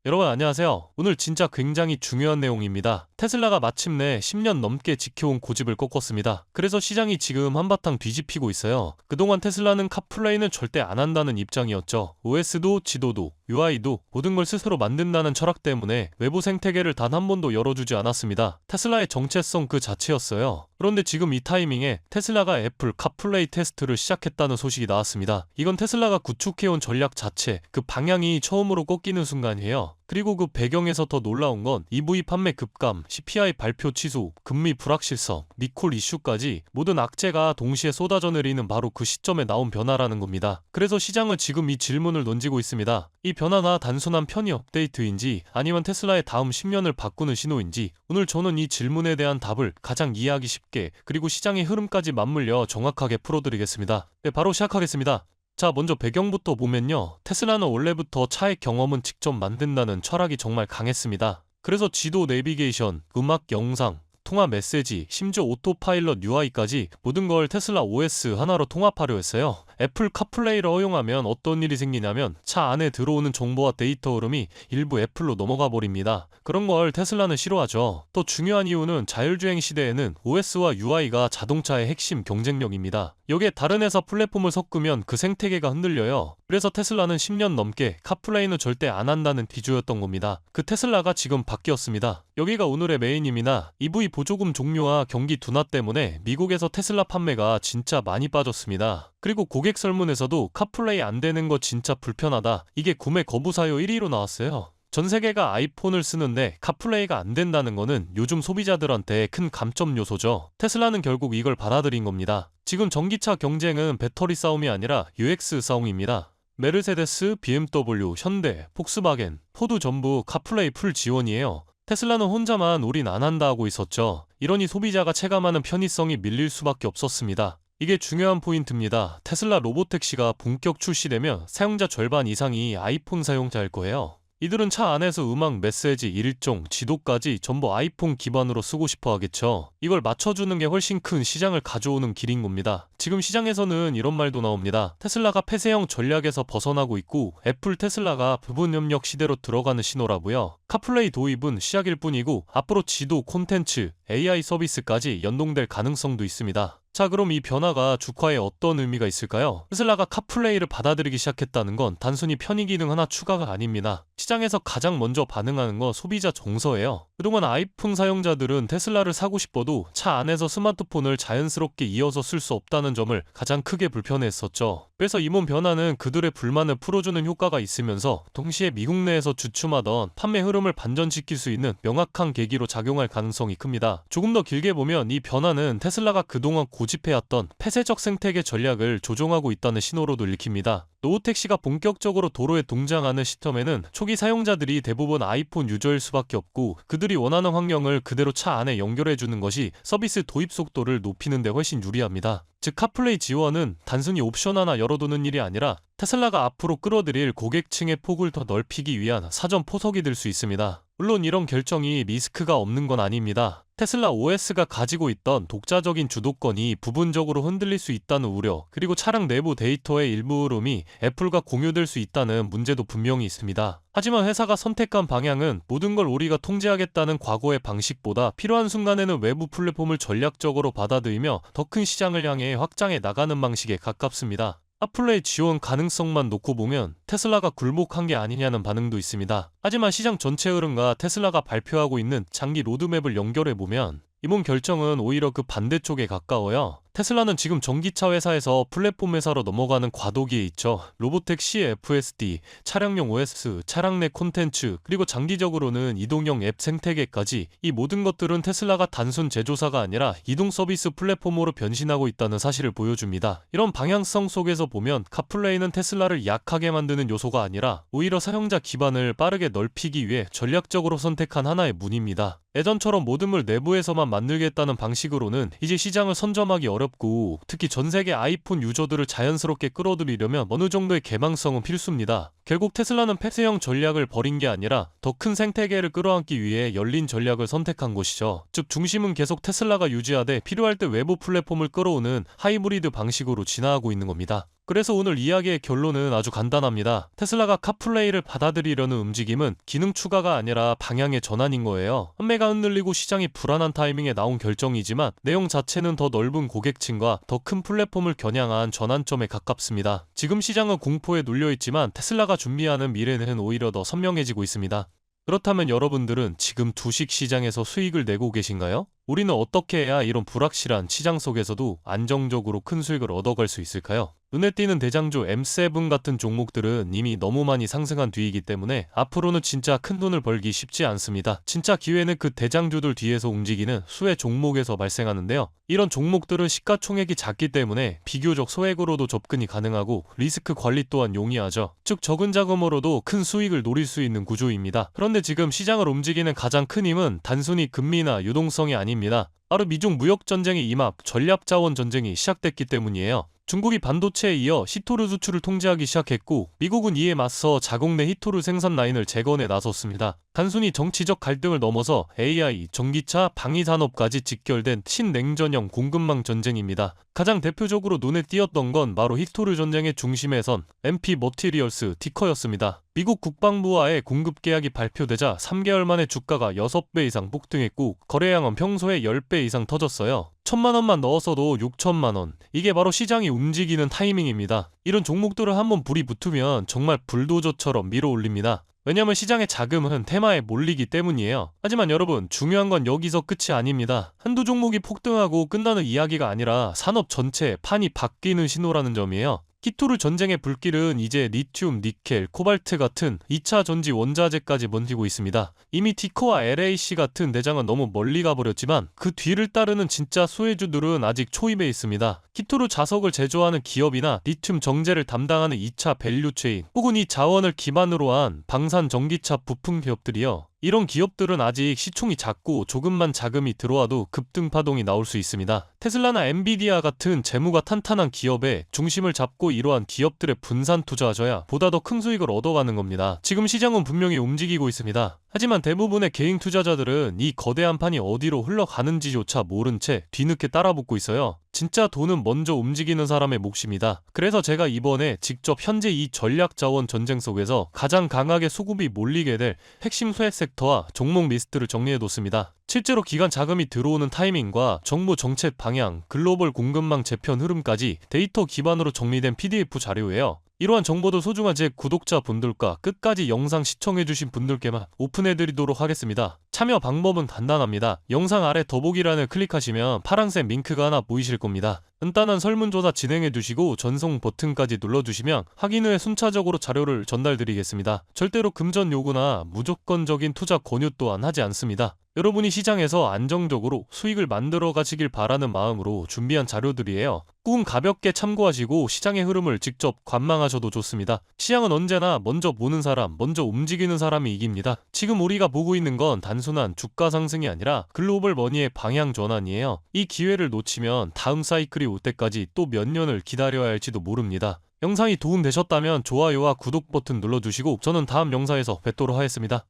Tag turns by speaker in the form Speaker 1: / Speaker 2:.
Speaker 1: 여러분 안녕하세요. 오늘 진짜 굉장히 중요한 내용입니다. 테슬라가 마침내 10년 넘게 지켜온 고집을 꺾었습니다. 그래서 시장이 지금 한바탕 뒤집히고 있어요. 그동안 테슬라는 카플레이는 절대 안 한다는 입장이었죠. OS도 지도도 UI도 모든 걸 스스로 만든다는 철학 때문에 외부 생태계를 단 한 번도 열어주지 않았습니다. 테슬라의 정체성 그 자체였어요. 그런데 지금 이 타이밍에 테슬라가 애플 카플레이 테스트를 시작했다는 소식이 나왔습니다. 이건 테슬라가 구축해온 전략 자체, 그 방향이 처음으로 꺾이는 순간이에요. 그리고 그 배경에서 더 놀라운 건 EV 판매 급감, CPI 발표 취소, 금리 불확실성, 리콜 이슈까지 모든 악재가 동시에 쏟아져 내리는 바로 그 시점에 나온 변화라는 겁니다. 그래서 시장은 지금 이 질문을 던지고 있습니다. 이 변화가 단순한 편의 업데이트인지 아니면 테슬라의 다음 10년을 바꾸는 신호인지 오늘 저는 이 질문에 대한 답을 가장 이해하기 쉽게 그리고 시장의 흐름까지 맞물려 정확하게 풀어드리겠습니다. 네, 바로 시작하겠습니다. 자, 먼저 배경부터 보면요. 테슬라는 원래부터 차의 경험은 직접 만든다는 철학이 정말 강했습니다. 그래서 지도 내비게이션, 음악, 영상, 통화 메시지, 심지어 오토파일럿 UI까지 모든 걸 테슬라 OS 하나로 통합하려 했어요. 애플 카플레이를 허용하면 어떤 일이 생기냐면 차 안에 들어오는 정보와 데이터 흐름이 일부 애플로 넘어가 버립니다. 그런 걸 테슬라는 싫어하죠. 또 중요한 이유는 자율주행 시대에는 OS와 UI가 자동차의 핵심 경쟁력입니다. 여기에 다른 회사 플랫폼을 섞으면 그 생태계가 흔들려요. 그래서 테슬라는 10년 넘게 카플레이는 절대 안 한다는 기조였던 겁니다. 그 테슬라가 지금 바뀌었습니다. 여기가 오늘의 메인입니다. EV 보조금 종료와 경기 둔화 때문에 미국에서 테슬라 판매가 진짜 많이 빠졌습니다. 그리고 고객 설문에서도 카플레이 안 되는 거 진짜 불편하다. 이게 구매 거부 사유 1위로 나왔어요. 전 세계가 아이폰을 쓰는데 카플레이가 안 된다는 거는 요즘 소비자들한테 큰 감점 요소죠. 테슬라는 결국 이걸 받아들인 겁니다. 지금 전기차 경쟁은 배터리 싸움이 아니라 UX 싸움입니다. 메르세데스, BMW, 현대, 폭스바겐, 포드 전부 카플레이 풀 지원이에요. 테슬라는 혼자만 우린 안 한다 하고 있었죠. 이러니 소비자가 체감하는 편의성이 밀릴 수밖에 없었습니다. 이게 중요한 포인트입니다. 테슬라 로보택시가 본격 출시되면 사용자 절반 이상이 아이폰 사용자일 거예요. 이들은 차 안에서 음악, 메시지, 일정, 지도까지 전부 아이폰 기반으로 쓰고 싶어 하겠죠. 이걸 맞춰주는 게 훨씬 큰 시장을 가져오는 길인 겁니다. 지금 시장에서는 이런 말도 나옵니다. 테슬라가 폐쇄형 전략에서 벗어나고 있고 애플 테슬라가 부분 협력 시대로 들어가는 신호라고요. 카플레이 도입은 시작일 뿐이고 앞으로 지도, 콘텐츠, AI 서비스까지 연동될 가능성도 있습니다. 자, 그럼 이 변화가 주가에 어떤 의미가 있을까요? 테슬라가 카플레이를 받아들이기 시작했다는 건 단순히 편의 기능 하나 추가가 아닙니다. 시장에서 가장 먼저 반응하는 건 소비자 정서예요. 그동안 아이폰 사용자들은 테슬라를 사고 싶어도 차 안에서 스마트폰을 자연스럽게 이어서 쓸 수 없다는 점을 가장 크게 불편해했었죠. 그래서 이번 변화는 그들의 불만을 풀어주는 효과가 있으면서 동시에 미국 내에서 주춤하던 판매 흐름을 반전시킬 수 있는 명확한 계기로 작용할 가능성이 큽니다. 조금 더 길게 보면 이 변화는 테슬라가 그동안 고집해왔던 폐쇄적 생태계 전략을 조종하고 있다는 신호로도 읽힙니다. 로보택시가 본격적으로 도로에 등장하는 시점에는 초기 사용자들이 대부분 아이폰 유저일 수밖에 없고 그들이 원하는 환경을 그대로 차 안에 연결해주는 것이 서비스 도입 속도를 높이는 데 훨씬 유리합니다. 즉 카플레이 지원은 단순히 옵션 하나 열어두는 일이 아니라 테슬라가 앞으로 끌어들일 고객층의 폭을 더 넓히기 위한 사전 포석이 될 수 있습니다. 물론 이런 결정이 리스크가 없는 건 아닙니다. 테슬라 OS가 가지고 있던 독자적인 주도권이 부분적으로 흔들릴 수 있다는 우려, 그리고 차량 내부 데이터의 일부 흐름이 애플과 공유될 수 있다는 문제도 분명히 있습니다. 하지만 회사가 선택한 방향은 모든 걸 우리가 통제하겠다는 과거의 방식보다 필요한 순간에는 외부 플랫폼을 전략적으로 받아들이며 더 큰 시장을 향해 확장해 나가는 방식에 가깝습니다. 카플레이 지원 가능성만 놓고 보면 테슬라가 굴복한 게 아니냐는 반응도 있습니다. 하지만 시장 전체 흐름과 테슬라가 발표하고 있는 장기 로드맵을 연결해보면 이번 결정은 오히려 그 반대쪽에 가까워요. 테슬라는 지금 전기차 회사에서 플랫폼 회사로 넘어가는 과도기에 있죠. 로보택시 FSD, 차량용 OS, 차량 내 콘텐츠, 그리고 장기적으로는 이동형 앱 생태계까지 이 모든 것들은 테슬라가 단순 제조사가 아니라 이동 서비스 플랫폼으로 변신하고 있다는 사실을 보여줍니다. 이런 방향성 속에서 보면 카플레이는 테슬라를 약하게 만드는 요소가 아니라 오히려 사용자 기반을 빠르게 넓히기 위해 전략적으로 선택한 하나의 문입니다. 예전처럼 모든 걸 내부에서만 만들겠다는 방식으로는 이제 시장을 선점하기 어렵고 특히 전세계 아이폰 유저들을 자연스럽게 끌어들이려면 어느 정도의 개방성은 필수입니다. 결국 테슬라는 폐쇄형 전략을 버린 게 아니라 더 큰 생태계를 끌어안기 위해 열린 전략을 선택한 것이죠. 즉 중심은 계속 테슬라가 유지하되 필요할 때 외부 플랫폼을 끌어오는 하이브리드 방식으로 진화하고 있는 겁니다. 그래서 오늘 이야기의 결론은 아주 간단합니다. 테슬라가 카플레이를 받아들이려는 움직임은 기능 추가가 아니라 방향의 전환인 거예요. 판매가 흔들리고 시장이 불안한 타이밍에 나온 결정이지만 내용 자체는 더 넓은 고객층과 더 큰 플랫폼을 겨냥한 전환점에 가깝습니다. 지금 시장은 공포에 눌려있지만 테슬라가 준비하는 미래는 오히려 더 선명해지고 있습니다. 그렇다면 여러분들은 지금 주식 시장에서 수익을 내고 계신가요? 우리는 어떻게 해야 이런 불확실한 시장 속에서도 안정적으로 큰 수익을 얻어갈 수 있을까요? 눈에 띄는 대장주 M7 같은 종목들은 이미 너무 많이 상승한 뒤이기 때문에 앞으로는 진짜 큰 돈을 벌기 쉽지 않습니다. 진짜 기회는 그 대장주들 뒤에서 움직이는 수혜 종목에서 발생하는데요. 이런 종목들은 시가총액이 작기 때문에 비교적 소액으로도 접근이 가능하고 리스크 관리 또한 용이하죠. 즉 적은 자금으로도 큰 수익을 노릴 수 있는 구조입니다. 그런데 지금 시장을 움직이는 가장 큰 힘은 단순히 금리나 유동성이 아닙니다. 바로 미중 무역 전쟁의 임합, 전략 자원 전쟁이 시작됐기 때문이에요. 중국이 반도체에 이어 히토르 수출을 통제하기 시작했고 미국은 이에 맞서 자국 내 히토르 생산 라인을 재건에 나섰습니다. 단순히 정치적 갈등을 넘어서 AI, 전기차, 방위산업까지 직결된 신냉전형 공급망 전쟁입니다. 가장 대표적으로 눈에 띄었던 건 바로 히토르 전쟁의 중심에 선 MP 머티리얼스 티커였습니다. 미국 국방부와의 공급 계약이 발표되자 3개월 만에 주가가 6배 이상 폭등했고 거래량은 평소에 10배 이상 터졌어요. 1,000만 원만 넣었어도 6천만 원. 이게 바로 시장이 움직이는 타이밍입니다. 이런 종목들을 한번 불이 붙으면 정말 불도저처럼 밀어올립니다. 왜냐면 시장의 자금은 테마에 몰리기 때문이에요. 하지만 여러분, 중요한 건 여기서 끝이 아닙니다. 한두 종목이 폭등하고 끝나는 이야기가 아니라 산업 전체의 판이 바뀌는 신호라는 점이에요. 히토르 전쟁의 불길은 이제 리튬, 니켈, 코발트 같은 2차 전지 원자재까지 번지고 있습니다. 이미 티커와 LAC 같은 대장은 너무 멀리 가버렸지만 그 뒤를 따르는 진짜 수혜주들은 아직 초입에 있습니다. 히토르 자석을 제조하는 기업이나 리튬 정제를 담당하는 2차 밸류체인 혹은 이 자원을 기반으로 한 방산 전기차 부품 기업들이요. 이런 기업들은 아직 시총이 작고 조금만 자금이 들어와도 급등 파동이 나올 수 있습니다. 테슬라나 엔비디아 같은 재무가 탄탄한 기업에 중심을 잡고 이러한 기업들의 분산 투자하셔야 보다 더 큰 수익을 얻어가는 겁니다. 지금 시장은 분명히 움직이고 있습니다. 하지만 대부분의 개인 투자자들은 이 거대한 판이 어디로 흘러가는지조차 모른 채 뒤늦게 따라붙고 있어요. 진짜 돈은 먼저 움직이는 사람의 몫입니다. 그래서 제가 이번에 직접 현재 이 전략 자원 전쟁 속에서 가장 강하게 수급이 몰리게 될 핵심 수혜 섹터와 종목 리스트를 정리해뒀습니다. 실제로 기관 자금이 들어오는 타이밍과 정부 정책 방향, 글로벌 공급망 재편 흐름까지 데이터 기반으로 정리된 PDF 자료예요. 이러한 정보도 소중한 제 구독자분들과 끝까지 영상 시청해주신 분들께만 오픈해드리도록 하겠습니다. 참여 방법은 간단합니다. 영상 아래 더보기란을 클릭하시면 파란색 링크가 하나 보이실 겁니다. 간단한 설문조사 진행해두시고 전송 버튼까지 눌러주시면 확인 후에 순차적으로 자료를 전달드리겠습니다. 절대로 금전 요구나 무조건적인 투자 권유 또한 하지 않습니다. 여러분이 시장에서 안정적으로 수익을 만들어 가시길 바라는 마음으로 준비한 자료들이에요. 꾹 가볍게 참고하시고 시장의 흐름을 직접 관망하셔도 좋습니다. 시장은 언제나 먼저 보는 사람, 먼저 움직이는 사람이 이깁니다. 지금 우리가 보고 있는 건 단순한 주가 상승이 아니라 글로벌 머니의 방향 전환이에요. 이 기회를 놓치면 다음 사이클이 올 때까지 또 몇 년을 기다려야 할지도 모릅니다. 영상이 도움되셨다면 좋아요와 구독 버튼 눌러주시고 저는 다음 영상에서 뵙도록 하겠습니다.